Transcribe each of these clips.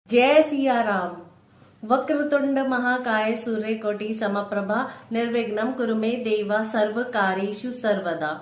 जय सिया राम। वक्रतुंड महाकाय सूर्यकोटि समप्रभा निर्विघ्नं कुरु मे देवा सर्व कार्येषु सर्वदा।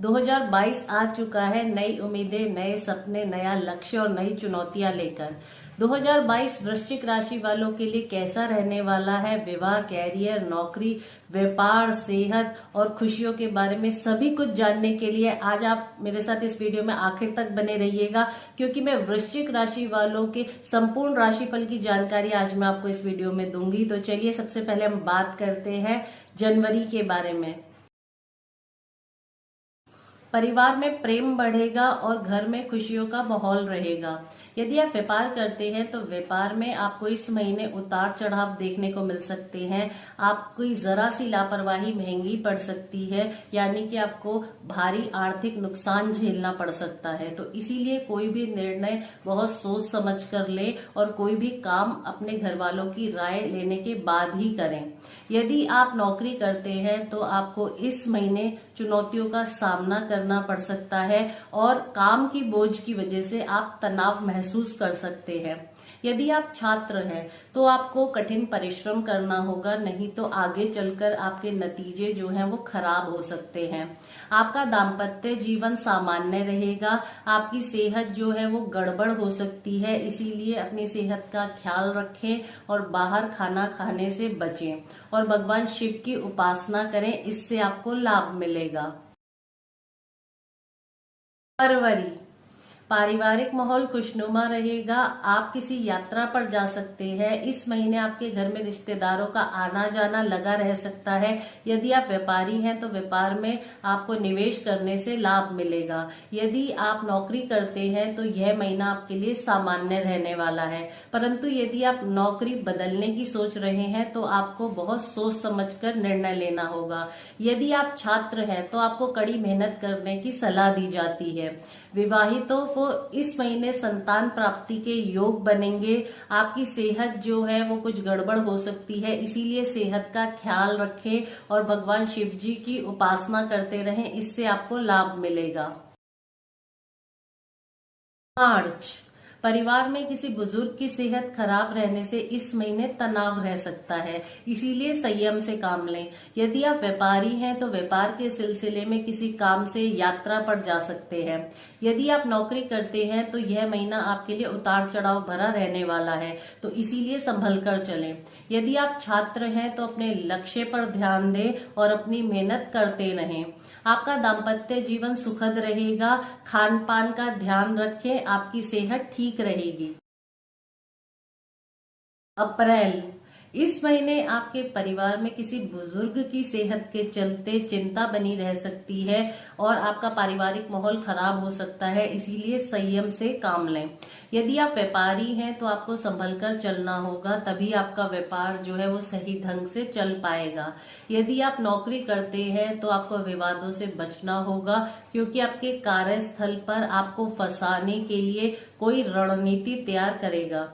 2022 आ चुका है नई उम्मीदें, नए सपने, नया लक्ष्य और नई चुनौतियां लेकर। 2022 वृश्चिक राशि वालों के लिए कैसा रहने वाला है? विवाह, कैरियर, नौकरी, व्यापार, सेहत और खुशियों के बारे में सभी कुछ जानने के लिए आज आप मेरे साथ इस वीडियो में आखिर तक बने रहिएगा, क्योंकि मैं वृश्चिक राशि वालों के संपूर्ण राशिफल की जानकारी आज मैं आपको इस वीडियो में दूंगी। तो चलिए सबसे पहले हम बात करते हैं जनवरी के बारे में। परिवार में प्रेम बढ़ेगा और घर में खुशियों का माहौल रहेगा। यदि आप व्यापार करते हैं तो व्यापार में आपको इस महीने उतार चढ़ाव देखने को मिल सकते हैं। आपकी जरा सी लापरवाही महंगी पड़ सकती है, यानी कि आपको भारी आर्थिक नुकसान झेलना पड़ सकता है। तो इसीलिए कोई भी निर्णय बहुत सोच समझ कर ले और कोई भी काम अपने घर वालों की राय लेने के बाद ही करें। यदि आप नौकरी करते हैं तो आपको इस महीने चुनौतियों का सामना करना पड़ सकता है और काम की बोझ की वजह से आप तनाव महसूस कर सकते हैं। यदि आप छात्र हैं तो आपको कठिन परिश्रम करना होगा, नहीं तो आगे चलकर आपके नतीजे जो हैं वो खराब हो सकते हैं। आपका दाम्पत्य जीवन सामान्य रहेगा। आपकी सेहत जो है वो गड़बड़ हो सकती है, इसीलिए अपनी सेहत का ख्याल रखें और बाहर खाना खाने से बचें और भगवान शिव की उपासना करें, इससे आपको लाभ मिलेगा। फरवरी, पारिवारिक माहौल खुशनुमा रहेगा। आप किसी यात्रा पर जा सकते हैं। इस महीने आपके घर में रिश्तेदारों का आना जाना लगा रह सकता है। यदि आप व्यापारी हैं तो व्यापार में आपको निवेश करने से लाभ मिलेगा। यदि आप नौकरी करते हैं तो यह महीना आपके लिए सामान्य रहने वाला है, परंतु यदि आप नौकरी बदलने की सोच रहे हैं तो आपको बहुत सोच समझकर निर्णय लेना होगा। यदि आप छात्र हैं तो आपको कड़ी मेहनत करने की सलाह दी जाती है। विवाहितों को इस महीने संतान प्राप्ति के योग बनेंगे। आपकी सेहत जो है वो कुछ गड़बड़ हो सकती है, इसीलिए सेहत का ख्याल रखें और भगवान शिव जी की उपासना करते रहें, इससे आपको लाभ मिलेगा। मार्च, परिवार में किसी बुजुर्ग की सेहत खराब रहने से इस महीने तनाव रह सकता है, इसीलिए संयम से काम लें। यदि आप व्यापारी हैं तो व्यापार के सिलसिले में किसी काम से यात्रा पर जा सकते हैं। यदि आप नौकरी करते हैं तो यह महीना आपके लिए उतार चढ़ाव भरा रहने वाला है, तो इसीलिए संभल कर चलें। यदि आप छात्र हैं तो अपने लक्ष्य पर ध्यान दें और अपनी मेहनत करते रहें। आपका दाम्पत्य जीवन सुखद रहेगा। खान पान का ध्यान रखें, आपकी सेहत ठीक रहेगी। अप्रैल, इस महीने आपके परिवार में किसी बुजुर्ग की सेहत के चलते चिंता बनी रह सकती है और आपका पारिवारिक माहौल खराब हो सकता है, इसीलिए संयम से काम लें। यदि आप व्यापारी हैं तो आपको संभल कर चलना होगा, तभी आपका व्यापार जो है वो सही ढंग से चल पाएगा। यदि आप नौकरी करते हैं तो आपको विवादों से बचना होगा, क्योंकि आपके कार्यस्थल पर आपको फंसाने के लिए कोई रणनीति तैयार करेगा।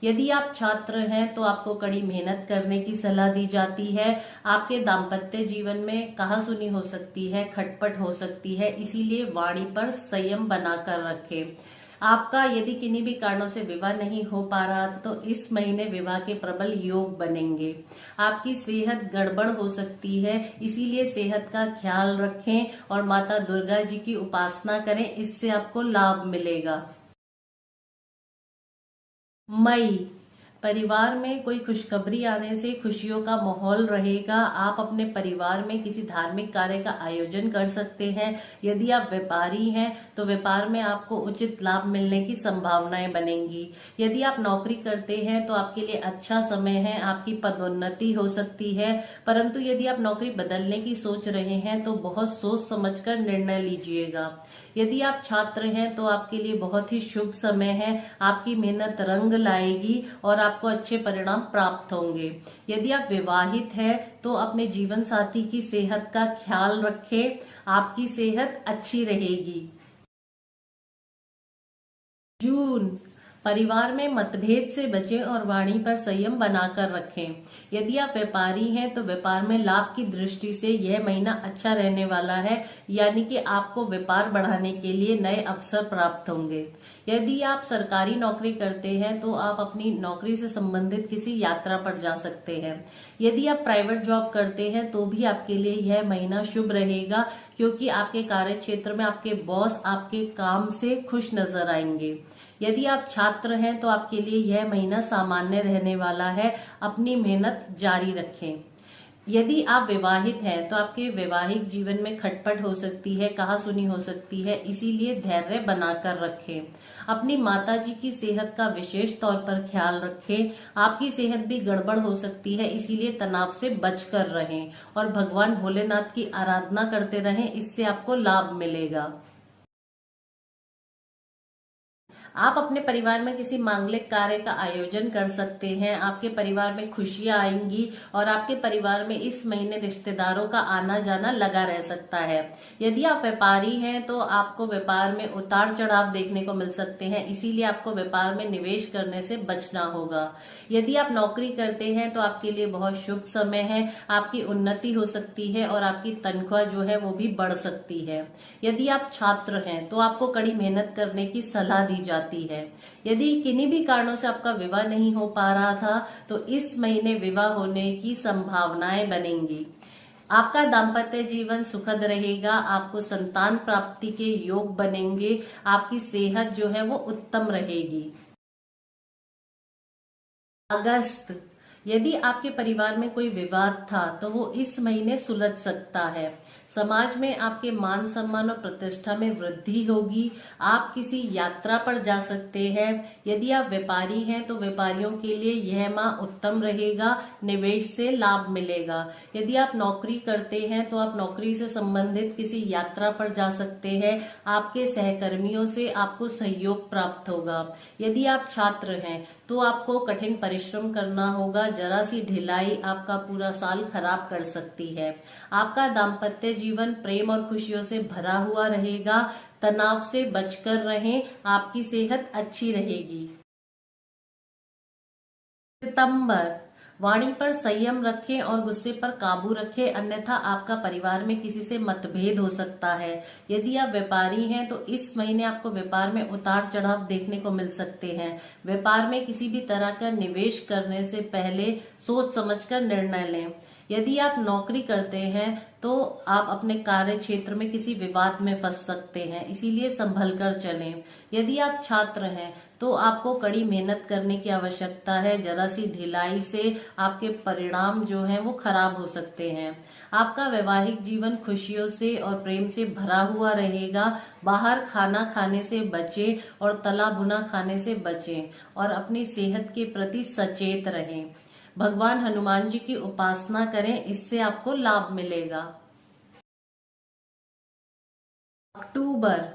यदि आप छात्र हैं तो आपको कड़ी मेहनत करने की सलाह दी जाती है। आपके दाम्पत्य जीवन में कहासुनी हो सकती है, खटपट हो सकती है, इसीलिए वाणी पर संयम बनाकर रखें। आपका यदि किन्हीं भी कारणों से विवाह नहीं हो पा रहा तो इस महीने विवाह के प्रबल योग बनेंगे। आपकी सेहत गड़बड़ हो सकती है, इसीलिए सेहत का ख्याल रखें और माता दुर्गा जी की उपासना करें, इससे आपको लाभ मिलेगा। मई, परिवार में कोई खुशखबरी आने से खुशियों का माहौल रहेगा। आप अपने परिवार में किसी धार्मिक कार्य का आयोजन कर सकते हैं। यदि आप व्यापारी हैं तो व्यापार में आपको उचित लाभ मिलने की संभावनाएं बनेंगी। यदि आप नौकरी करते हैं तो आपके लिए अच्छा समय है, आपकी पदोन्नति हो सकती है, परंतु यदि आप नौकरी बदलने की सोच रहे हैं तो बहुत सोच समझकर निर्णय लीजिएगा। यदि आप छात्र हैं तो आपके लिए बहुत ही शुभ समय है। आपकी मेहनत रंग लाएगी और आपको अच्छे परिणाम प्राप्त होंगे। यदि आप विवाहित हैं तो अपने जीवन साथी की सेहत का ख्याल रखें, आपकी सेहत अच्छी रहेगी। जून, परिवार में मतभेद से बचें और वाणी पर संयम बनाकर रखें। यदि आप व्यापारी हैं तो व्यापार में लाभ की दृष्टि से यह महीना अच्छा रहने वाला है, यानी कि आपको व्यापार बढ़ाने के लिए नए अवसर प्राप्त होंगे। यदि आप सरकारी नौकरी करते हैं तो आप अपनी नौकरी से संबंधित किसी यात्रा पर जा सकते हैं। यदि आप प्राइवेट जॉब करते हैं तो भी आपके लिए यह महीना शुभ रहेगा, क्योंकि आपके कार्य क्षेत्र में आपके बॉस आपके काम से खुश नजर आएंगे। यदि आप छात्र हैं तो आपके लिए यह महीना सामान्य रहने वाला है, अपनी मेहनत जारी रखें। यदि आप विवाहित हैं तो आपके वैवाहिक जीवन में खटपट हो सकती है, कहासुनी हो सकती है, इसीलिए धैर्य बनाकर रखें। अपनी माताजी की सेहत का विशेष तौर पर ख्याल रखें। आपकी सेहत भी गड़बड़ हो सकती है, इसीलिए तनाव से बचकर रहें और भगवान भोलेनाथ की आराधना करते रहें, इससे आपको लाभ मिलेगा। आप अपने परिवार में किसी मांगलिक कार्य का आयोजन कर सकते हैं। आपके परिवार में खुशियां आएंगी और आपके परिवार में इस महीने रिश्तेदारों का आना जाना लगा रह सकता है। यदि आप व्यापारी हैं तो आपको व्यापार में उतार चढ़ाव देखने को मिल सकते हैं, इसीलिए आपको व्यापार में निवेश करने से बचना होगा। यदि आप नौकरी करते हैं तो आपके लिए बहुत शुभ समय है, आपकी उन्नति हो सकती है और आपकी तनख्वाह जो है वो भी बढ़ सकती है। यदि आप छात्र हैं तो आपको कड़ी मेहनत करने की सलाह दी जाती है। यदि किन्हीं भी कारणों से आपका विवाह नहीं हो पा रहा था तो इस महीने विवाह होने की संभावनाएं बनेंगी। आपका दाम्पत्य जीवन सुखद रहेगा, आपको संतान प्राप्ति के योग बनेंगे, आपकी सेहत जो है वो उत्तम रहेगी। अगस्त, यदि आपके परिवार में कोई विवाद था तो वो इस महीने सुलझ सकता है। समाज में आपके मान सम्मान और प्रतिष्ठा में वृद्धि होगी। आप किसी यात्रा पर जा सकते हैं। यदि आप व्यापारी हैं तो व्यापारियों के लिए यह माह उत्तम रहेगा, निवेश से लाभ मिलेगा। यदि आप नौकरी करते हैं तो आप नौकरी से संबंधित किसी यात्रा पर जा सकते हैं। आपके सहकर्मियों से आपको सहयोग प्राप्त होगा। यदि आप छात्र हैं तो आपको कठिन परिश्रम करना होगा, जरा सी ढिलाई आपका पूरा साल खराब कर सकती है। आपका दाम्पत्य जीवन प्रेम और खुशियों से भरा हुआ रहेगा, तनाव से बचकर रहें, आपकी सेहत अच्छी रहेगी। सितंबर, वाणी पर संयम रखें और गुस्से पर काबू रखें, अन्यथा आपका परिवार में किसी से मतभेद हो सकता है। यदि आप व्यापारी हैं तो इस महीने आपको व्यापार में उतार चढ़ाव देखने को मिल सकते हैं। व्यापार में किसी भी तरह का निवेश करने से पहले सोच समझकर निर्णय लें। यदि आप नौकरी करते हैं तो आप अपने कार्य क्षेत्र में किसी विवाद में फंस सकते हैं, इसीलिए संभल कर चलें। यदि आप छात्र हैं तो आपको कड़ी मेहनत करने की आवश्यकता है, जरा सी ढिलाई से आपके परिणाम जो हैं वो खराब हो सकते हैं। आपका वैवाहिक जीवन खुशियों से और प्रेम से भरा हुआ रहेगा। बाहर खाना खाने से बचें और तला भुना खाने से बचें और अपनी सेहत के प्रति सचेत रहें। भगवान हनुमान जी की उपासना करें, इससे आपको लाभ मिलेगा। अक्टूबर,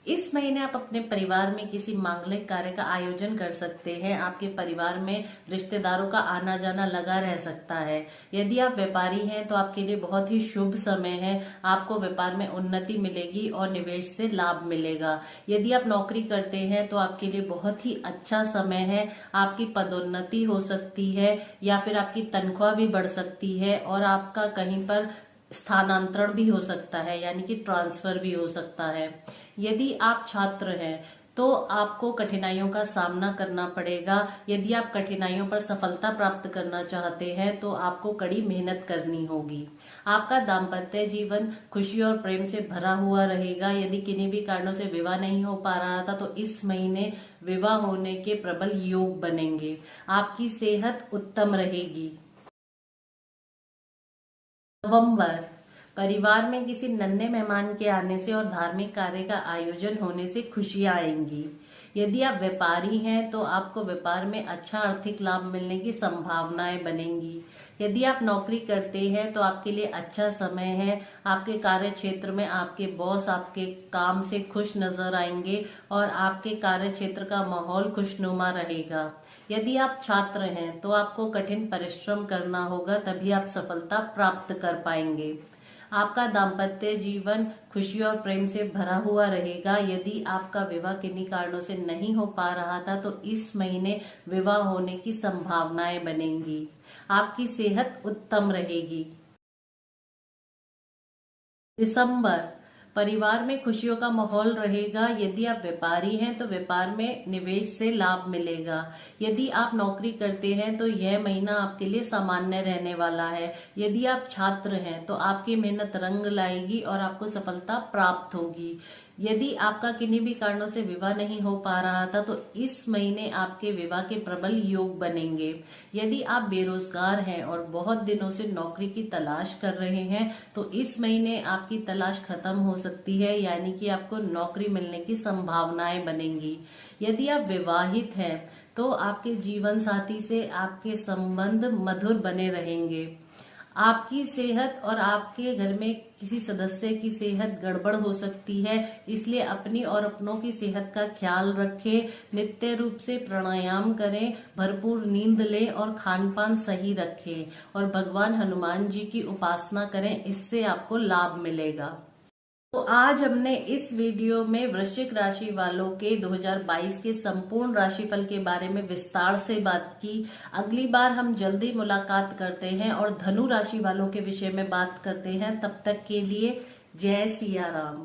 इस महीने आप अपने परिवार में किसी मांगलिक कार्य का आयोजन कर सकते हैं। आपके परिवार में रिश्तेदारों का आना जाना लगा रह सकता है। यदि आप व्यापारी हैं तो आपके लिए बहुत ही शुभ समय है, आपको व्यापार में उन्नति मिलेगी और निवेश से लाभ मिलेगा। यदि आप नौकरी करते हैं तो आपके लिए बहुत ही अच्छा समय है, आपकी पदोन्नति हो सकती है या फिर आपकी तनख्वाह भी बढ़ सकती है और आपका कहीं पर स्थानांतरण भी हो सकता है, यानी कि ट्रांसफर भी हो सकता है। यदि आप छात्र हैं तो आपको कठिनाइयों का सामना करना पड़ेगा। यदि आप कठिनाइयों पर सफलता प्राप्त करना चाहते हैं तो आपको कड़ी मेहनत करनी होगी। आपका दाम्पत्य जीवन खुशी और प्रेम से भरा हुआ रहेगा। यदि किन्हीं भी कारणों से विवाह नहीं हो पा रहा था तो इस महीने विवाह होने के प्रबल योग बनेंगे। आपकी सेहत उत्तम रहेगी। नवंबर, परिवार में किसी नन्हे मेहमान के आने से और धार्मिक कार्य का आयोजन होने से खुशियां आएंगी। यदि आप व्यापारी हैं तो आपको व्यापार में अच्छा आर्थिक लाभ मिलने की संभावनाएं बनेंगी। यदि आप नौकरी करते हैं तो आपके लिए अच्छा समय है। आपके कार्य क्षेत्र में आपके बॉस आपके काम से खुश नजर आएंगे और आपके कार्य क्षेत्र का माहौल खुशनुमा रहेगा। यदि आप छात्र हैं तो आपको कठिन परिश्रम करना होगा, तभी आप सफलता प्राप्त कर पाएंगे। आपका दाम्पत्य जीवन खुशी और प्रेम से भरा हुआ रहेगा। यदि आपका विवाह किन्हीं कारणों से नहीं हो पा रहा था तो इस महीने विवाह होने की संभावनाएं बनेंगी। आपकी सेहत उत्तम रहेगी। दिसंबर, परिवार में खुशियों का माहौल रहेगा। यदि आप व्यापारी हैं तो व्यापार में निवेश से लाभ मिलेगा। यदि आप नौकरी करते हैं तो यह महीना आपके लिए सामान्य रहने वाला है। यदि आप छात्र हैं तो आपकी मेहनत रंग लाएगी और आपको सफलता प्राप्त होगी। यदि आपका किन्हीं भी कारणों से विवाह नहीं हो पा रहा था तो इस महीने आपके विवाह के प्रबल योग बनेंगे। यदि आप बेरोजगार हैं और बहुत दिनों से नौकरी की तलाश कर रहे हैं तो इस महीने आपकी तलाश खत्म हो सकती है, यानी कि आपको नौकरी मिलने की संभावनाएं बनेंगी। यदि आप विवाहित हैं तो आपके जीवन साथी से आपके संबंध मधुर बने रहेंगे। आपकी सेहत और आपके घर में किसी सदस्य की सेहत गड़बड़ हो सकती है, इसलिए अपनी और अपनों की सेहत का ख्याल रखें। नित्य रूप से प्राणायाम करें, भरपूर नींद लें और खान पान सही रखें और भगवान हनुमान जी की उपासना करें, इससे आपको लाभ मिलेगा। तो आज हमने इस वीडियो में वृश्चिक राशि वालों के 2022 के संपूर्ण राशिफल के बारे में विस्तार से बात की। अगली बार हम जल्दी मुलाकात करते हैं और धनु राशि वालों के विषय में बात करते हैं। तब तक के लिए जय सिया राम।